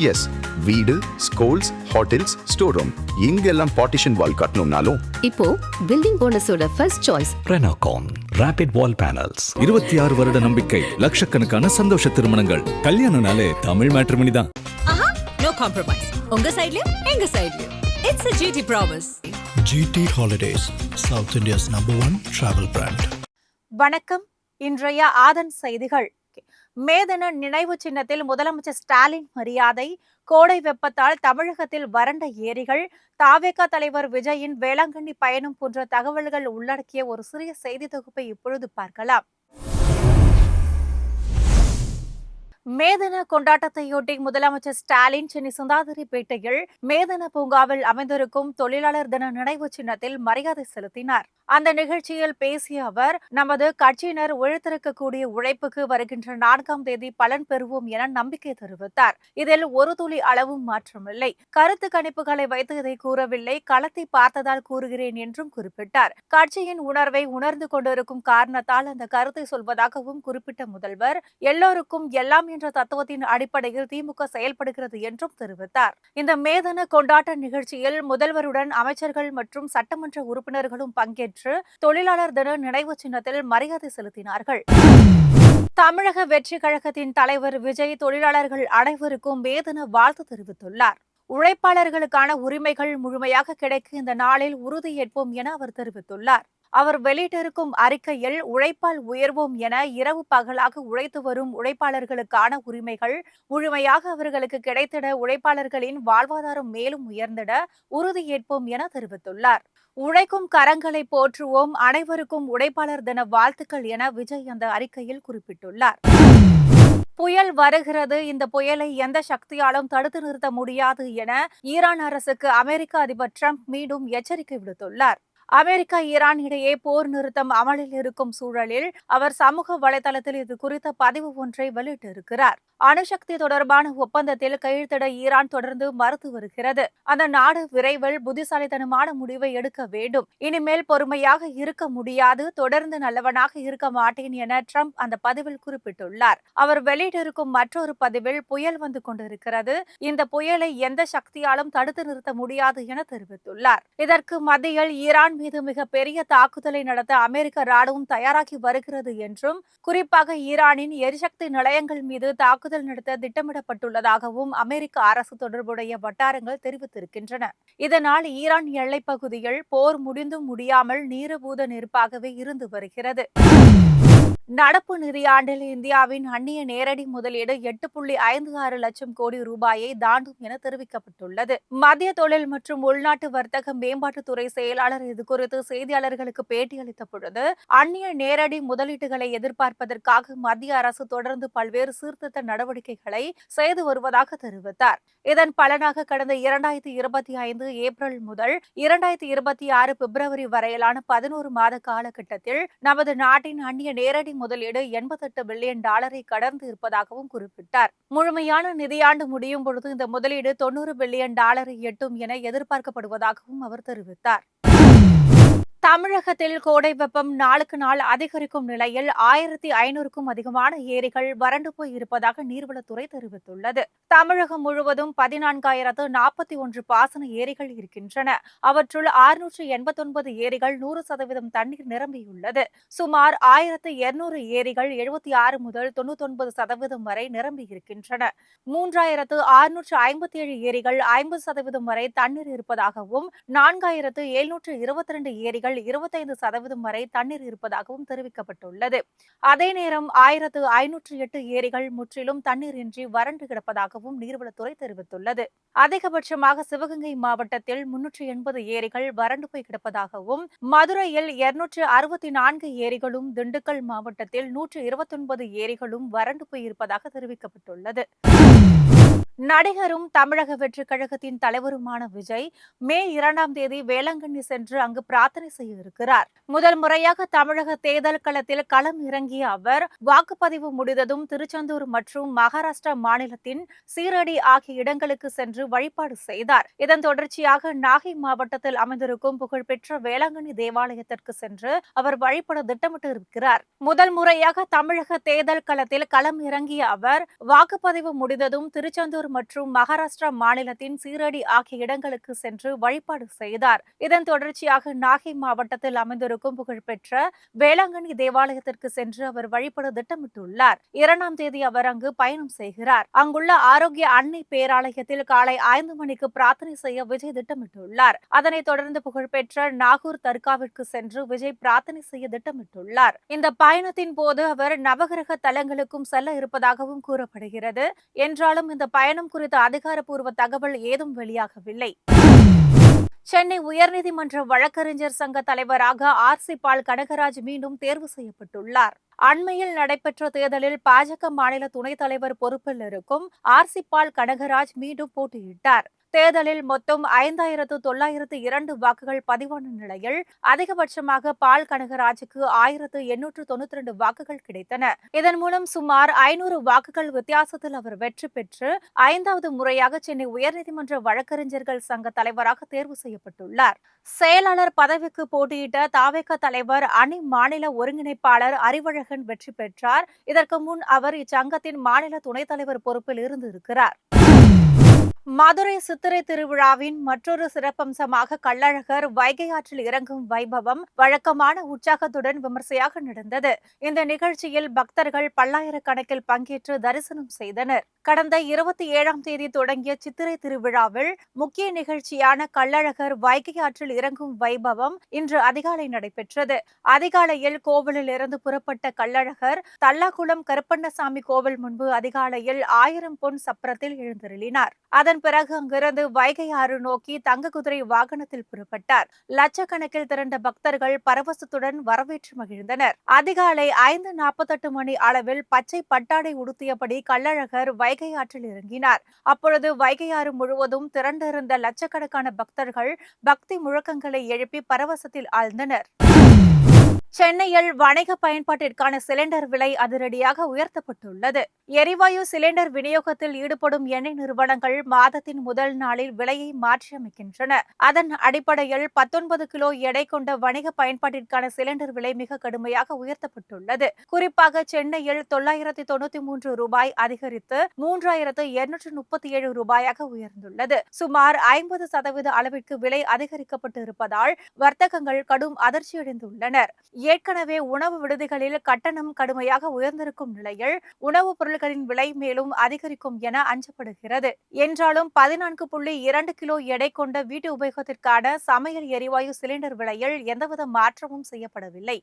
S, வீடு, schools, hotels, store room இங்கெல்லாம் partition wall கட்டணும்னாலும் இப்போ பில்டிங் ஓனர்ஸோட first choice Renocon rapid wall panels. 26 வருட நம்பிக்கை, லட்சக்கணக்கான சந்தோஷ திருமணங்கள். கல்யாணம்னாலே தமிழ் மேட்ரிமோனி தான். No compromise. உங்க சைடுலயும் எங்க சைடுலயும். It's a GT promise. GT Holidays, South India's #1 travel brand. வணக்கம். இன்றைய ஆதன் செய்திகள். மேதன நினைவு சின்னத்தில் முதலமைச்சர் ஸ்டாலின் மரியாதை. கோடை வெப்பத்தால் தமிழகத்தில் வறண்ட ஏரிகள். தாவேகா தலைவர் விஜயின் வேளாங்கண்ணி பயணம் போன்ற தகவல்கள் உள்ளடக்கிய ஒரு சிறிய செய்தி தொகுப்பை இப்பொழுது பார்க்கலாம். மேதன கொண்டாட்டத்தையொட்டி முதலமைச்சர் ஸ்டாலின் சென்னை சுந்தாதிரிப்பேட்டையில் மேதன பூங்காவில் அமைந்திருக்கும் தொழிலாளர் தின நினைவு சின்னத்தில் மரியாதை செலுத்தினார். அந்த நிகழ்ச்சியில் பேசிய அவர், நமது கட்சியினர் உழைத்திருக்கக்கூடிய உழைப்புக்கு வருகின்ற 4ஆம் தேதி பலன் பெறுவோம் என நம்பிக்கை தெரிவித்தார். இதில் ஒரு துளி அளவும் மாற்றமில்லை. கருத்து கணிப்புகளை வைத்து இதை கூறவில்லை, களத்தை பார்த்ததால் கூறுகிறேன் என்றும் குறிப்பிட்டார். கட்சியின் உணர்வை உணர்ந்து கொண்டிருக்கும் காரணத்தால் அந்த கருத்தை சொல்வதாகவும் குறிப்பிட்ட முதல்வர், எல்லோருக்கும் எல்லாம் என்ற தத்துவத்தின் அடிப்படையில் திமுக செயல்படுகிறது என்றும் தெரிவித்தார். இந்த மேதன கொண்டாட்ட நிகழ்ச்சியில் முதல்வருடன் அமைச்சர்கள் மற்றும் சட்டமன்ற உறுப்பினர்களும் பங்கேற்று தொழிலாளர் தின நினைவு சின்னத்தில் மரியாதை செலுத்தினார்கள். தமிழக வெற்றி கழகத்தின் தலைவர் விஜய் தொழிலாளர்கள் அனைவருக்கும் மேதன வாழ்த்து தெரிவித்துள்ளார். உழைப்பாளர்களுக்கான உரிமைகள் முழுமையாக கிடைக்க இந்த நாளில் உறுதியேற்போம் என அவர் தெரிவித்துள்ளார். அவர் வெளியிட்டிருக்கும் அறிக்கையில், உழைப்பால் உயர்வோம் என இரவு பகலாக உழைத்து வரும் உழைப்பாளர்களுக்கான உரிமைகள் முழுமையாக அவர்களுக்கு கிடைத்திட, உழைப்பாளர்களின் வாழ்வாதாரம் மேலும் உயர்ந்திட உறுதியேற்போம் என தெரிவித்துள்ளார். உழைக்கும் கரங்களை போற்றுவோம், அனைவருக்கும் உழைப்பாளர் தின வாழ்த்துக்கள் என விஜய் அந்த அறிக்கையில் குறிப்பிட்டுள்ளார். புயல் வருகிறது, இந்த புயலை எந்த சக்தியாலும் தடுத்து நிறுத்த முடியாது என ஈரான் அரசுக்கு அமெரிக்க அதிபர் டிரம்ப் மீண்டும் எச்சரிக்கை விடுத்துள்ளார். அமெரிக்கா ஈரான் இடையே போர் நிறுத்தம் அமலில் இருக்கும் சூழலில் அவர் சமூக வலைதளத்தில் இது குறித்த பதிவு ஒன்றை வெளியிட்டிருக்கிறார். அணுசக்தி தொடர்பான ஒப்பந்தத்தில் கையெழுத்திட ஈரான் தொடர்ந்து மறுத்து வருகிறது. அந்த நாடு விரைவில் புத்திசாலித்தனமான முடிவை எடுக்க வேண்டும். இனிமேல் பொறுமையாக இருக்க முடியாது, தொடர்ந்து நல்லவனாக இருக்க மாட்டேன் என ட்ரம்ப் அந்த பதிவில் குறிப்பிட்டுள்ளார். அவர் வெளியிட்டிருக்கும் மற்றொரு பதிவில், புயல் வந்து கொண்டிருக்கிறது, இந்த புயலை எந்த சக்தியாலும் தடுத்து நிறுத்த முடியாது என தெரிவித்துள்ளார். இதற்கு மத்தியில் ஈரான் மீது மிக பெரிய தாக்குதலை நடத்த அமெரிக்க ராணுவம் தயாராகி வருகிறது என்றும், குறிப்பாக ஈரானின் எரிசக்தி நிலையங்கள் மீது தாக்குதல் நடத்த திட்டமிடப்பட்டுள்ளதாகவும் அமெரிக்க அரசு தொடர்புடைய வட்டாரங்கள் தெரிவித்திருக்கின்றன. இதனால் ஈரான் எல்லைப் பகுதியில் போர் முடிந்தும் முடியாமல் நீரபூத நெருப்பாகவே இருந்து வருகிறது. நடப்பு நிதியாண்டில் இந்தியாவின் அந்நிய நேரடி முதலீடு 8.56 லட்சம் கோடி ரூபாயை தாண்டும் என தெரிவிக்கப்பட்டுள்ளது. மத்திய தொழில் மற்றும் உள்நாட்டு வர்த்தக மேம்பாட்டுத்துறை செயலாளர் இதுகுறித்து செய்தியாளர்களுக்கு பேட்டியளித்த பொழுது, அந்நிய நேரடி முதலீடுகளை எதிர்பார்ப்பதற்காக மத்திய அரசு தொடர்ந்து பல்வேறு சீர்திருத்த நடவடிக்கைகளை செய்து வருவதாக தெரிவித்தார். இதன் பலனாக கடந்த 2025 ஏப்ரல் முதல் 2026 பிப்ரவரி வரையிலான 11 மாத காலகட்டத்தில் நமது நாட்டின் அந்நிய நேரடி முதலீடு $88 பில்லியன் கடந்து இருப்பதாகவும் குறிப்பிட்டார். முழுமையான நிதியாண்டு முடியும் பொழுது இந்த முதலீடு $90 பில்லியன் எட்டும் என எதிர்பார்க்கப்படுவதாகவும் அவர் தெரிவித்தார். தமிழகத்தில் கோடை வெப்பம் நாளுக்கு நாள் அதிகரிக்கும் நிலையில் 1500க்கும் அதிகமான ஏரிகள் வறண்டு போய் இருப்பதாக நீர்வளத்துறை தெரிவித்துள்ளது. தமிழகம் முழுவதும் 14,041 பாசன ஏரிகள் இருக்கின்றன. அவற்றுள் 689 ஏரிகள் 100% தண்ணீர் நிரம்பியுள்ளது. சுமார் 1200 ஏரிகள் 76 முதல் 99% வரை நிரம்பி இருக்கின்றன. 3657 ஏரிகள் 50% வரை தண்ணீர் இருப்பதாகவும், 4722 ஏரிகள் 25% வரை தண்ணீர் இருப்பதாகவும் தெரிவிக்கப்பட்டுள்ளது. அதே நேரம் 1508 ஏரிகள் முற்றிலும் தண்ணீரின்றி வறண்டு கிடப்பதாகவும் நீர்வளத்துறை தெரிவித்துள்ளது. அதிகபட்சமாக சிவகங்கை மாவட்டத்தில் 380 ஏரிகள் வறண்டு போய் கிடப்பதாகவும், மதுரையில் 264 ஏரிகளும், திண்டுக்கல் மாவட்டத்தில் 129 ஏரிகளும் வறண்டு போய் இருப்பதாக தெரிவிக்கப்பட்டுள்ளது. நடிகரும் தமிழக வெற்றி கழகத்தின் தலைவருமான விஜய் மே 2ஆம் தேதி வேளாங்கண்ணி சென்று அங்கு பிரார்த்தனை செய்ய இருக்கிறார். முதல் முறையாக தமிழக தேர்தல் களத்தில் களம் இறங்கிய அவர் வாக்குப்பதிவு முடிந்ததும் திருச்செந்தூர் மற்றும் மகாராஷ்டிரா மாநிலத்தின் சீரடி ஆகிய இடங்களுக்கு சென்று வழிபாடு செய்தார். இதன் தொடர்ச்சியாக நாகை மாவட்டத்தில் அமைந்திருக்கும் புகழ்பெற்ற வேளாங்கண்ணி தேவாலயத்திற்கு சென்று அவர் வழிபட திட்டமிட்டிருக்கிறார். முதல் முறையாக தமிழக தேர்தல் களத்தில் களம் இறங்கிய அவர் வாக்குப்பதிவு முடிந்ததும் திருச்செந்தூர் மற்றும் மகாராஷ்டிரா மாநிலத்தின் சீரடி ஆகிய இடங்களுக்கு சென்று வழிபாடு செய்தார். இதன் தொடர்ச்சியாக நாகை மாவட்டத்தில் அமைந்திருக்கும் புகழ்பெற்ற வேளாங்கண்ணி தேவாலயத்திற்கு சென்று அவர் வழிபட திட்டமிட்டுள்ளார். 2ஆம் தேதி அவர் அங்கு பயணம் செய்கிறார். அங்குள்ள ஆரோக்கிய அன்னை பேராலயத்தில் காலை 5 மணிக்கு பிரார்த்தனை செய்ய விஜய் திட்டமிட்டுள்ளார். அதனைத் தொடர்ந்து புகழ்பெற்ற நாகூர் தர்காவிற்கு சென்று விஜய் பிரார்த்தனை செய்ய திட்டமிட்டுள்ளார். இந்த பயணத்தின் போது அவர் நவகிரக தலங்களுக்கும் செல்ல இருப்பதாகவும் கூறப்படுகிறது. என்றாலும் இந்த பயணம் குறித்த அதிகாரப்பூர்வ தகவல் ஏதும் வெளியாகவில்லை. சென்னை உயர்நீதிமன்ற வழக்கறிஞர் சங்க தலைவராக ஆர்.சி. பால் கனகராஜ் மீண்டும் தேர்வு செய்யப்பட்டுள்ளார். அண்மையில் நடைபெற்ற தேர்தலில் பாஜக மாநில துணைத் தலைவர் பொறுப்பில் இருக்கும் ஆர்.சி. பால் கனகராஜ் மீண்டும் போட்டியிட்டார். தேர்தலில் மொத்தம் 5,902 வாக்குகள் பதிவான நிலையில் அதிகபட்சமாக பால் கனகராஜுக்கு 1,892 வாக்குகள் கிடைத்தன. இதன் மூலம் சுமார் 500 வாக்குகள் வித்தியாசத்தில் அவர் வெற்றி பெற்று 5வது முறையாக சென்னை உயர்நீதிமன்ற வழக்கறிஞர்கள் சங்க தலைவராக தேர்வு செய்யப்பட்டுள்ளார். செயலாளர் பதவிக்கு போட்டியிட்ட தவேக தலைவர் அணி மாநில ஒருங்கிணைப்பாளர் அறிவழகன் வெற்றி பெற்றார். இதற்கு முன் அவர் இச்சங்கத்தின் மாநில துணைத் தலைவர் பொறுப்பில் இருந்திருக்கிறார். மதுரை சித்திரை திருவிழாவின் மற்றொரு சிறப்பம்சமாக கள்ளழகர் வைகை ஆற்றில் இறங்கும் வைபவம் வழக்கமான உற்சாகத்துடன் விமர்சையாக நடந்தது. இந்த நிகழ்ச்சியில் பக்தர்கள் பல்லாயிரக்கணக்கில் பங்கேற்று தரிசனம் செய்தனர். கடந்த 27ஆம் தேதி தொடங்கிய சித்திரை திருவிழாவில் முக்கிய நிகழ்ச்சியான கள்ளழகர் வைகை ஆற்றில் இறங்கும் வைபவம் இன்று அதிகாலை நடைபெற்றது. அதிகாலையில் கோவிலில் இருந்து புறப்பட்ட கள்ளழகர் தல்லாகுளம் கருப்பண்ணசாமி கோவில் முன்பு அதிகாலையில் 1000 பொன் சப்பரத்தில் எழுந்தருளினார். அதன் பிறகு அங்கிருந்து வைகை ஆறு நோக்கி தங்க குதிரை வாகனத்தில் புறப்பட்டார். லட்சக்கணக்கில் திரண்ட பக்தர்கள் பரவசத்துடன் வரவேற்று மகிழ்ந்தனர். அதிகாலை 5:48 மணி அளவில் பச்சை பட்டாடை உடுத்தியபடி கள்ளழகர் வைகை ஆற்றில் இறங்கினார். அப்பொழுது வைகை ஆறு முழுவதும் திரண்டிருந்த லட்சக்கணக்கான பக்தர்கள் பக்தி முழக்கங்களை எழுப்பி பரவசத்தில் ஆழ்ந்தனர். சென்னையில் வணிக பயன்பாட்டிற்கான சிலிண்டர் விலை அதிரடியாக உயர்த்தப்பட்டுள்ளது. எரிவாயு சிலிண்டர் விநியோகத்தில் ஈடுபடும் எண்ணெய் நிறுவனங்கள் மாதத்தின் முதல் நாளில் விலையை மாற்றியமைக்கின்றன. அதன் அடிப்படையில் 19 கிலோ எடை கொண்ட வணிக பயன்பாட்டிற்கான சிலிண்டர் விலை மிக கடுமையாக உயர்த்தப்பட்டுள்ளது. குறிப்பாக சென்னையில் 993 ரூபாய் அதிகரித்து 3,237 ரூபாயாக உயர்ந்துள்ளது. சுமார் 50% அளவிற்கு விலை அதிகரிக்கப்பட்டு இருப்பதால் வர்த்தகங்கள் கடும் அதிர்ச்சியடைந்துள்ளனர். ஏற்கனவே உணவு விடுதிகளில் கட்டணம் கடுமையாக உயர்ந்திருக்கும் நிலையில் உணவுப் பொருட்களின் விலை மேலும் அதிகரிக்கும் என அஞ்சப்படுகிறது. என்றாலும் 14.2 கிலோ எடை கொண்ட வீட்டு உபயோகத்திற்கான சமையல் எரிவாயு சிலிண்டர் விலையில் எந்தவித மாற்றமும் செய்யப்படவில்லை.